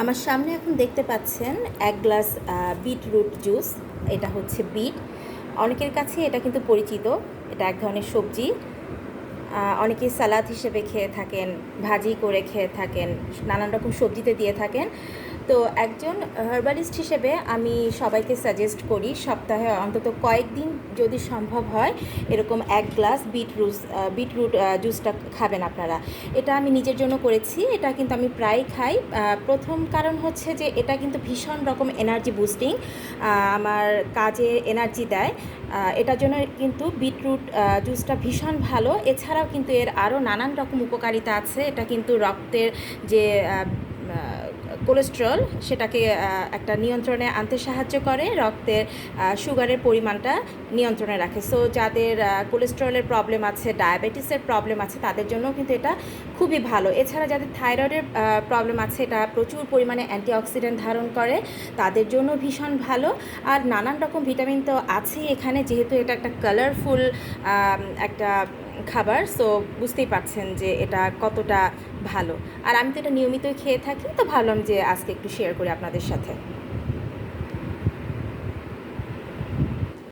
আমার সামনে এখন দেখতে পাচ্ছেন ১ গ্লাস বিটরুট জুস। এটা হচ্ছে বিট। অনেকের কাছে এটা কিন্তু পরিচিত। এটা এক ধরনের সবজি। অনেকেই সালাদ হিসেবে খেয়ে থাকেন, ভাজি করে খেয়ে থাকেন, নানান রকম সবজিতে দিয়ে থাকেন। তো একজন হার্বালিস্ট হিসেবে আমি সবাইকে সাজেস্ট করি সপ্তাহে অন্তত কয়েকদিন যদি সম্ভব হয় এরকম ১ গ্লাস বিটরুট জুসটা খাবেন আপনারা। এটা আমি নিজের জন্য করেছি। এটা কিন্তু আমি প্রায় খাই। প্রথম কারণ হচ্ছে যে এটা কিন্তু ভীষণ রকম এনার্জি বুস্টিং, আমার কাজে এনার্জি দেয়। এটার জন্য কিন্তু বিটরুট জুসটা ভীষণ ভালো। এছাড়াও কিন্তু এর আরও নানান রকম উপকারিতা আছে। এটা কিন্তু রক্তের যে কোলেস্টেরল সেটাকে একটা নিয়ন্ত্রণে আনতে সাহায্য করে, রক্তের সুগারের পরিমাণটা নিয়ন্ত্রণে রাখে। সো যাদের কোলেস্টেরলের প্রবলেম আছে, ডায়াবেটিসের প্রবলেম আছে, তাদের জন্যও কিন্তু এটা খুবই ভালো। এছাড়া যাদের থাইরয়েডের প্রবলেম আছে, এটা প্রচুর পরিমাণে অ্যান্টিঅক্সিডেন্ট ধারণ করে, তাদের জন্য ভীষণ ভালো। আর নানান রকম ভিটামিন তো আছেই এখানে, যেহেতু এটা একটা কালারফুল একটা খাবার। সো বুঝতেই পারছেন যে এটা কতটা ভালো। আর আমি তো এটা নিয়মিতই খেয়ে থাকি, তো ভাবলাম যে আজকে একটু শেয়ার করি আপনাদের সাথে।